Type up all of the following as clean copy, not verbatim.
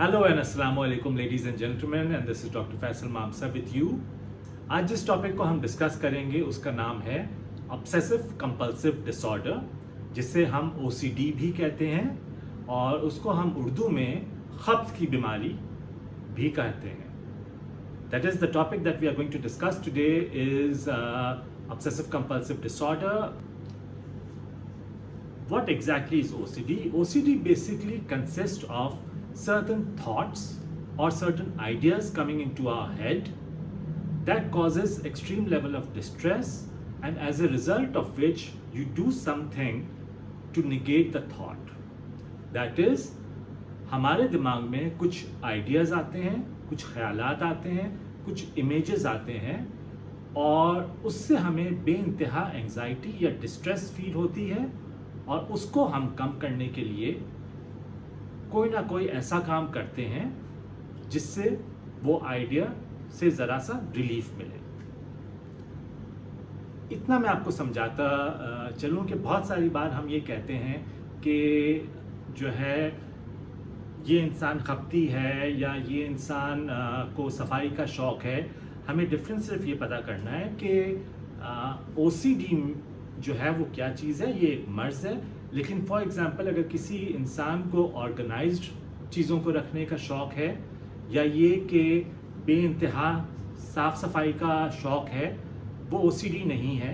Hello and अस्सलाम वालेकुम ladies and gentleman, and this is doctor Faisal Mamsa with you. आज जिस टॉपिक को हम डिस्कस करेंगे उसका नाम है ऑब्सेसिव कंपल्सिव डिसऑर्डर, जिसे हम ओसीडी भी कहते हैं और उसको हम उर्दू में ख़ब्त की बीमारी भी कहते हैं। That is the topic that we are going to discuss today is obsessive compulsive disorder. What exactly is OCD? OCD basically consists of certain thoughts or certain ideas coming into our head that causes extreme level of distress, and as a result of which you do something to negate the thought. That is, हमारे दिमाग में कुछ ideas आते हैं, कुछ ख्यालात आते हैं, कुछ इमेजेस आते हैं और उससे हमें बेइंतहा एंजाइटी या डिस्ट्रेस फील होती है और उसको हम कम करने के लिए कोई ना कोई ऐसा काम करते हैं जिससे वो आइडिया से ज़रा सा रिलीफ मिले। इतना मैं आपको समझाता चलूँ कि बहुत सारी बार हम ये कहते हैं कि जो है ये इंसान खपती है या ये इंसान को सफाई का शौक़ है। हमें डिफरेंस सिर्फ ये पता करना है कि ओसीडी जो है वो क्या चीज़ है। ये एक मर्ज़ है, लेकिन फॉर एग्ज़ाम्पल अगर किसी इंसान को ऑर्गेनाइज्ड चीज़ों को रखने का शौक़ है या ये कि बेइंतहा साफ़ सफाई का शौक़ है, वो ओसीडी नहीं है।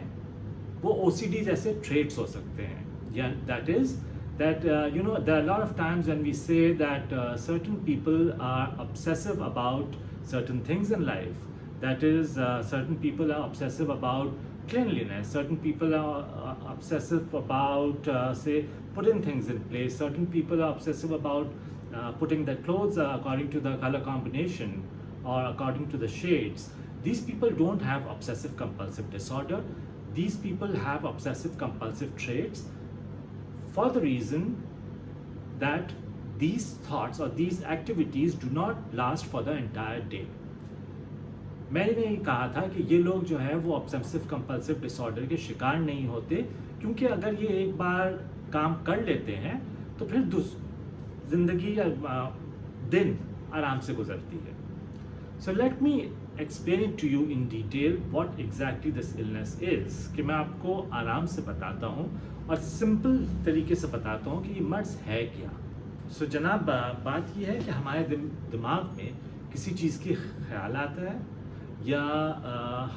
वो ओसीडी जैसे ट्रेट्स हो सकते हैं। या that is that there are a lot of times when we say that certain people are obsessive about certain things in life. That is, certain people are obsessive about cleanliness, certain people are obsessive about say putting things in place, certain people are obsessive about putting their clothes according to the color combination or according to the shades. These people don't have obsessive compulsive disorder. These people have obsessive compulsive traits for the reason that these thoughts or these activities do not last for the entire day. मैंने कहा था कि ये लोग जो है वो obsessive compulsive disorder के शिकार नहीं होते, क्योंकि अगर ये एक बार काम कर लेते हैं तो फिर ज़िंदगी या दिन आराम से गुजरती है। So let me explain to you in detail what exactly this illness is, कि मैं आपको आराम से बताता हूँ और सिंपल तरीके से बताता हूँ कि ये मर्ज़ है क्या। सो जनाब, बात ये है कि हमारे दिमाग में किसी चीज़ की ख्याल आता है या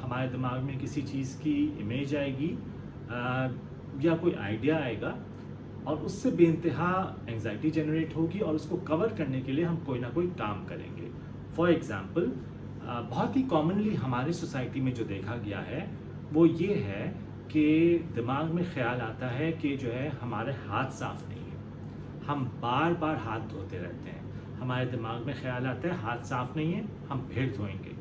हमारे दिमाग में किसी चीज़ की इमेज आएगी या कोई आइडिया आएगा और उससे बेइंतहा एंजाइटी जनरेट होगी और उसको कवर करने के लिए हम कोई ना कोई काम करेंगे। फॉर एग्ज़ाम्पल, बहुत ही कॉमनली हमारी सोसाइटी में जो देखा गया है वो ये है कि दिमाग में ख्याल आता है कि जो है हमारे हाथ साफ़ नहीं है, हम बार बार हाथ धोते रहते हैं। हमारे दिमाग में ख्याल आता है हाथ साफ़ नहीं है, हम फिर धोएंगे,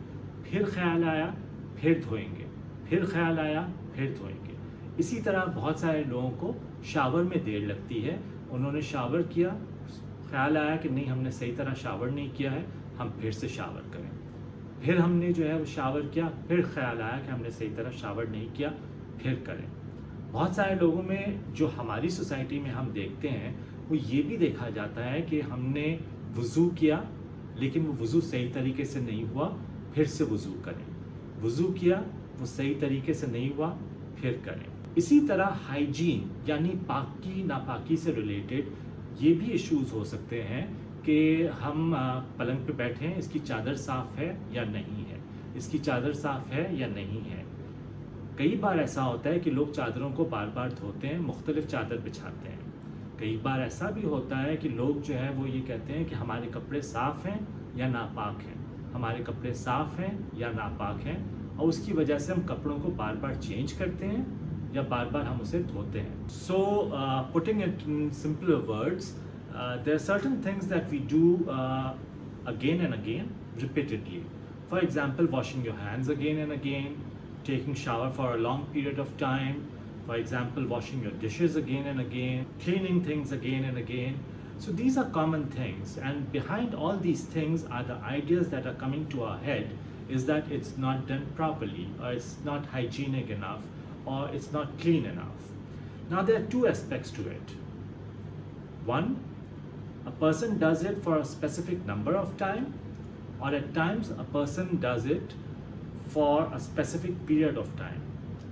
फिर ख्याल आया फिर धोएंगे, फिर ख्याल आया फिर धोएंगे। इसी तरह बहुत सारे लोगों को शावर में देर लगती है। उन्होंने शावर किया, ख्याल आया कि नहीं हमने सही तरह शावर नहीं किया है, हम फिर से शावर करें। फिर हमने जो है वो शावर किया, फिर ख्याल आया कि हमने सही तरह शावर नहीं किया, फिर करें। बहुत सारे लोगों में जो हमारी सोसाइटी में हम देखते हैं वो ये भी देखा जाता है कि हमने वज़ू किया लेकिन वो वज़ू सही तरीके से नहीं हुआ, फिर से वज़ू करें। वज़ू किया, वो सही तरीके से नहीं हुआ, फिर करें। इसी तरह हाइजीन यानी पाकी नापाकी से रिलेटेड ये भी इश्यूज़ हो सकते हैं कि हम पलंग पे बैठे हैं, इसकी चादर साफ़ है या नहीं है, इसकी चादर साफ़ है या नहीं है। कई बार ऐसा होता है कि लोग चादरों को बार बार धोते हैं, मुख्तलिफ चादर बिछाते हैं। कई बार ऐसा भी होता है कि लोग जो है वो ये कहते हैं कि हमारे कपड़े साफ़ हैं या नापाक हैं, हमारे कपड़े साफ़ हैं या नापाक हैं, और उसकी वजह से हम कपड़ों को बार बार चेंज करते हैं या बार बार हम उसे धोते हैं। So putting it in simple words, there are certain things that we do again and again repeatedly. For example, washing your hands again and again, taking shower for a long period of time, for example washing your dishes again and again, cleaning things again and again. So these are common things, and behind all these things are the ideas that are coming to our head is that it's not done properly, or it's not hygienic enough, or it's not clean enough. Now there are two aspects to it. One, a person does it for a specific number of time, or at times a person does it for a specific period of time.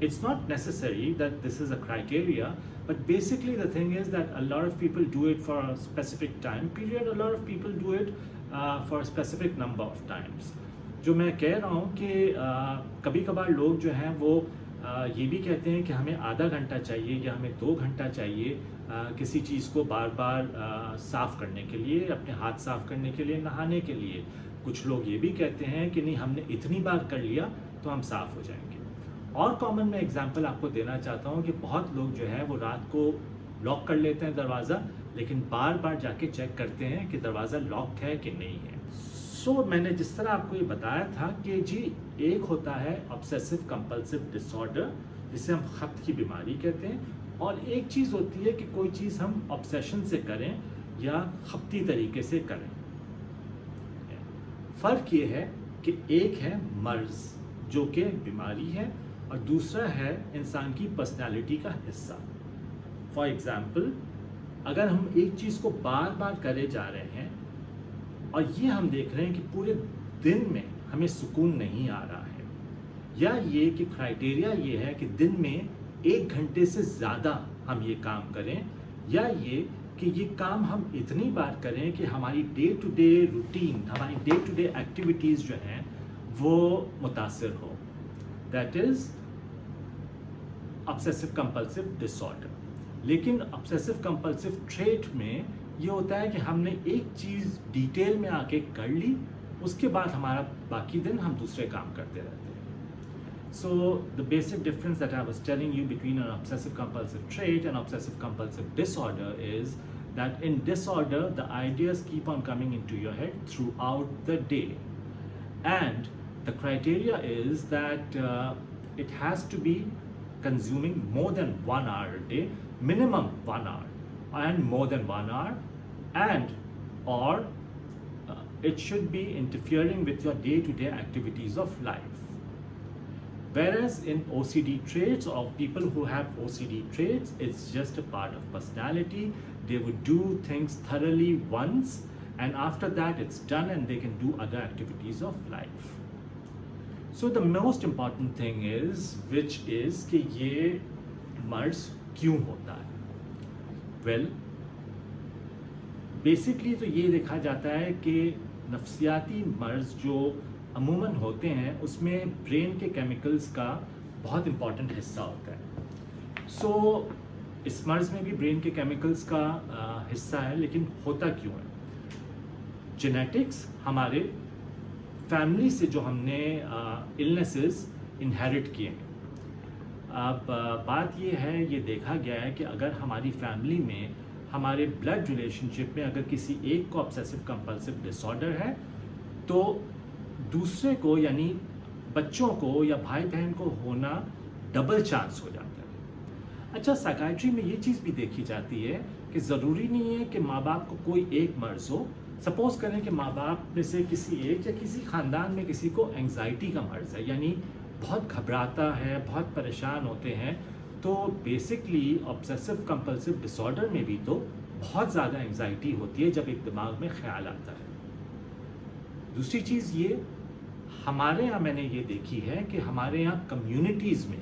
It's not necessary that this is a criteria, but basically the thing is that a lot of people do it for a specific time period, a lot of people do it for a specific number of times. जो मैं कह रहा हूँ कि कभी कभार लोग जो हैं वो ये भी कहते हैं कि हमें आधा घंटा चाहिए या हमें 2 घंटा चाहिए किसी चीज़ को बार बार साफ़ करने के लिए, अपने हाथ साफ़ करने के लिए, नहाने के लिए। कुछ लोग ये भी कहते हैं कि नहीं, हमने इतनी बार कर लिया तो हम साफ़ हो जाएंगे। और कॉमन मैं एग्जांपल आपको देना चाहता हूँ कि बहुत लोग जो है वो रात को लॉक कर लेते हैं दरवाज़ा, लेकिन बार बार जाके चेक करते हैं कि दरवाज़ा लॉक है कि नहीं है। मैंने जिस तरह आपको ये बताया था कि जी, एक होता है ऑब्सेसिव कंपल्सिव डिसऑर्डर, जिसे हम खप्त की बीमारी कहते हैं, और एक चीज़ होती है कि कोई चीज़ हम ऑब्सेशन से करें या खप्ती तरीके से करें। फ़र्क ये है कि एक है मर्ज जो कि बीमारी है, और दूसरा है इंसान की पर्सनालिटी का हिस्सा। फॉर एग्ज़ाम्पल, अगर हम एक चीज़ को बार बार करे जा रहे हैं और ये हम देख रहे हैं कि पूरे दिन में हमें सुकून नहीं आ रहा है, या ये कि क्राइटेरिया ये है कि दिन में 1 घंटे से ज़्यादा हम ये काम करें, या ये कि ये काम हम इतनी बार करें कि हमारी डे टू डे रूटीन, हमारी डे टू डे एक्टिविटीज़ जो हैं वो मुतासिर हो। That is obsessive compulsive disorder. लेकिन ऑब्सेसिव कंपल्सिव ट्रेट में ये होता है कि हमने एक चीज़ डिटेल में आके कर ली, उसके बाद हमारा बाकी दिन हम दूसरे काम करते रहते हैं। So the basic difference that I was telling you between an obsessive compulsive trait and obsessive compulsive disorder is that in disorder the ideas keep on coming into your head throughout the day, and the criteria is that it has to be consuming more than 1 hour a day, minimum 1 hour and more than 1 hour, and or it should be interfering with your day-to-day activities of life. Whereas in OCD traits, of people who have OCD traits, it's just a part of personality. They would do things thoroughly once, and after that it's done and they can do other activities of life. So the most important thing is, which is कि ये मर्ज क्यों होता है? Well, basically तो ये देखा जाता है कि नफ्सियाती मर्ज जो अमूमन होते हैं उसमें ब्रेन के केमिकल्स का बहुत इम्पॉर्टेंट हिस्सा होता है। सो इस मर्ज में भी ब्रेन के केमिकल्स का हिस्सा है, लेकिन होता क्यों है? जेनेटिक्स, हमारे फैमिली से जो हमने इलनेसेस इनहेरिट किए हैं। अब बात ये है, ये देखा गया है कि अगर हमारी फैमिली में हमारे ब्लड रिलेशनशिप में अगर किसी एक को ऑब्सेसिव कंपल्सिव डिसऑर्डर है, तो दूसरे को यानी बच्चों को या भाई बहन को होना डबल चांस हो जाता है। अच्छा, साइकाइट्री में ये चीज़ भी देखी जाती है कि ज़रूरी नहीं है कि माँ बाप को कोई एक मर्ज हो। सपोज़ करें कि माँ बाप में से किसी एक या किसी ख़ानदान में किसी को एंग्जाइटी का मर्ज है, यानी बहुत घबराता है, बहुत परेशान होते हैं, तो बेसिकली ऑब्सेसिव कंपल्सिव डिसऑर्डर में भी तो बहुत ज़्यादा एंग्जाइटी होती है जब एक दिमाग में ख्याल आता है। दूसरी चीज़ ये, हमारे यहाँ मैंने ये देखी है कि हमारे यहाँ कम्युनिटीज़ में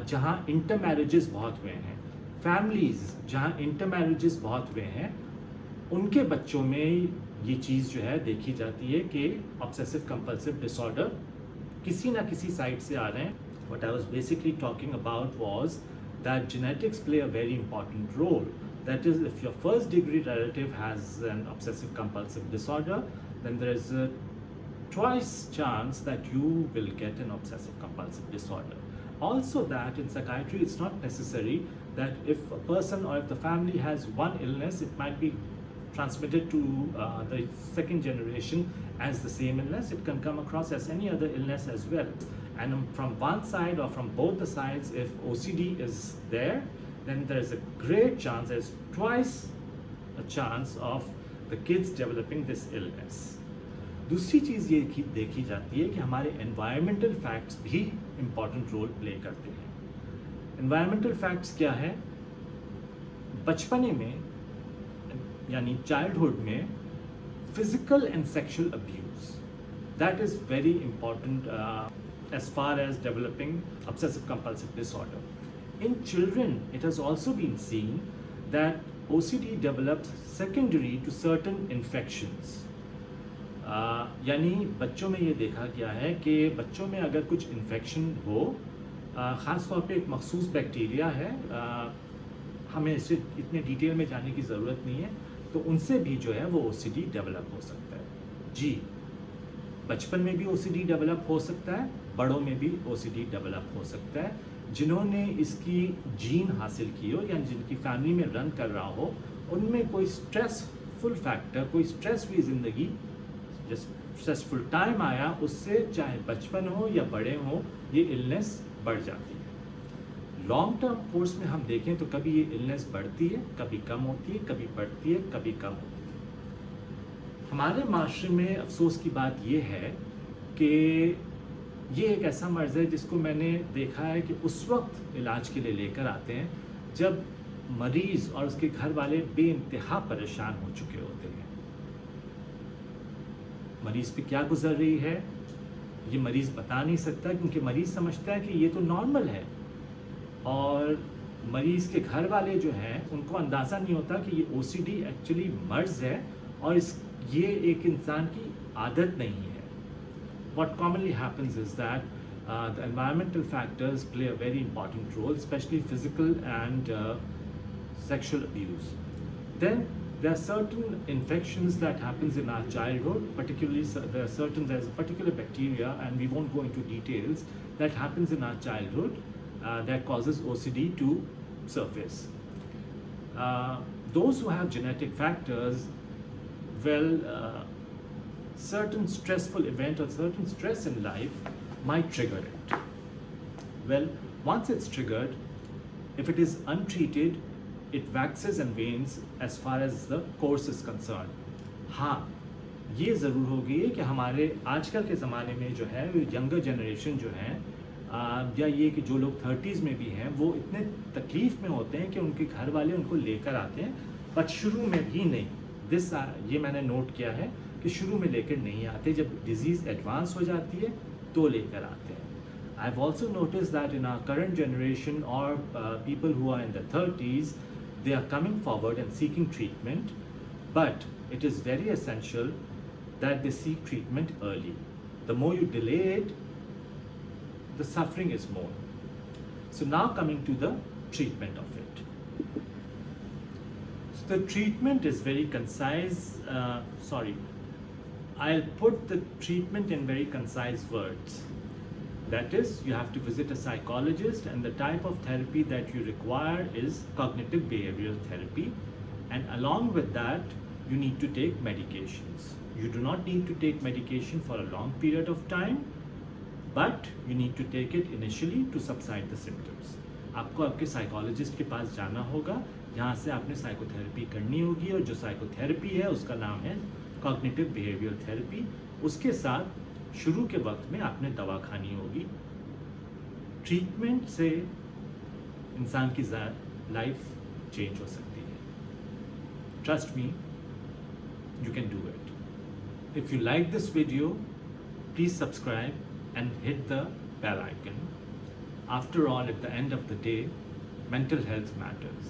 जहाँ इंटर मैरिजेस बहुत हुए हैं, फैमिलीज़ जहाँ इंटर मैरिजेस बहुत हुए हैं, उनके बच्चों में ये चीज़ जो है देखी जाती है कि ऑब्सेसिव कंपल्सिव डिसऑर्डर किसी ना किसी साइड से आ रहे हैं। What I was basically talking about was that genetics play a very important role. That is, if your first degree relative has an obsessive compulsive disorder, then there is a twice chance that you will get an obsessive compulsive disorder. Also, that in psychiatry it's not necessary that if a person or if the family has one illness, it might be transmitted to the second generation as the same illness. It can come across as any other illness as well. And from one side or from both the sides, if OCD is there, then there is a great chance, there's twice a chance of the kids developing this illness. दूसरी चीज़ ये देखी जाती है कि हमारे environmental facts भी important role play करते हैं। Environmental facts क्या है? बचपने में यानी चाइल्डहुड में physical and sexual abuse. That is very important as far as developing obsessive compulsive disorder. In children, it has also been seen that OCD develops secondary to certain infections. यानी बच्चों में ये देखा गया है कि बच्चों में अगर कुछ इन्फेक्शन हो, ख़ास तौर पे एक मखसूस बैक्टीरिया है, हमें इसे इतने डिटेल में जाने की ज़रूरत नहीं है, तो उनसे भी जो है वो OCD डेवलप हो सकता है। जी, बचपन में भी OCD डेवलप हो सकता है, बड़ों में भी OCD डेवलप हो सकता है। जिन्होंने इसकी जीन हासिल की हो या जिनकी फैमिली में रन कर रहा हो, उनमें कोई स्ट्रेसफुल फैक्टर, कोई स्ट्रेस हुई ज़िंदगी, स्ट्रेसफुल टाइम आया, उससे चाहे बचपन हो या बड़े हो, ये इलनेस बढ़ जाती है। लॉन्ग टर्म कोर्स में हम देखें तो कभी ये इलनेस बढ़ती है, कभी कम होती है, कभी बढ़ती है, कभी कम होती है। हमारे माशरे में अफसोस की बात ये है कि ये एक ऐसा मर्ज़ है जिसको मैंने देखा है कि उस वक्त इलाज के लिए लेकर आते हैं जब मरीज़ और उसके घर वाले बेइंतहा परेशान हो चुके होते हैं। मरीज़ पे क्या गुजर रही है ये मरीज़ बता नहीं सकता, क्योंकि मरीज़ समझता है कि ये तो नॉर्मल है, और मरीज़ के घर वाले जो हैं उनको अंदाज़ा नहीं होता कि ये OCD एक्चुअली मर्ज़ है और ये एक इंसान की आदत नहीं है। What commonly happens is that the environmental factors play a very important role, especially physical and sexual abuse. Then there are certain infections that happens in our childhood, particularly there's a particular bacteria, and we won't go into details, that happens in our childhood that causes OCD to surface. Those who have genetic factors, well, certain stressful event or certain stress in life might trigger it. Well, once it's triggered, if it is untreated, it waxes and wanes as far as the course is concerned. हाँ, ये ज़रूर हो गई है कि हमारे आजकल के ज़माने में जो है यंगर जनरेशन जो है, या ये कि जो लोग 30s में भी हैं, वो इतने तकलीफ़ में होते हैं कि उनके घर वाले उनको लेकर आते हैं, बट शुरू में भी नहीं। ये मैंने नोट किया है कि शुरू में लेकर नहीं आते, जब डिजीज़ एडवांस हो जाती है तो लेकर आते हैं। I've also noticed that in our current generation, or people who are in their 30s, they are coming forward and seeking treatment, but it is very essential that they seek treatment early. The more you delay it, the suffering is more. So now coming to the treatment of it. So the treatment is very concise. I'll put the treatment in very concise words. That is, you have to visit a psychologist, and the type of therapy that you require is cognitive behavioral therapy. And along with that, you need to take medications. You do not need to take medication for a long period of time, but you need to take it initially to subside the symptoms. आपको आपके psychologist के पास जाना होगा, जहाँ से आपने psychotherapy करनी होगी, और जो साइकोथेरेपी है उसका नाम है कॉग्निटिव बिहेवियर थेरेपी। उसके साथ शुरू के वक्त में आपने दवा खानी होगी। ट्रीटमेंट से इंसान की लाइफ चेंज हो सकती है। Trust me, you can do it. If you like this video, please subscribe and hit the bell icon. After all, at the end of the day, mental health matters.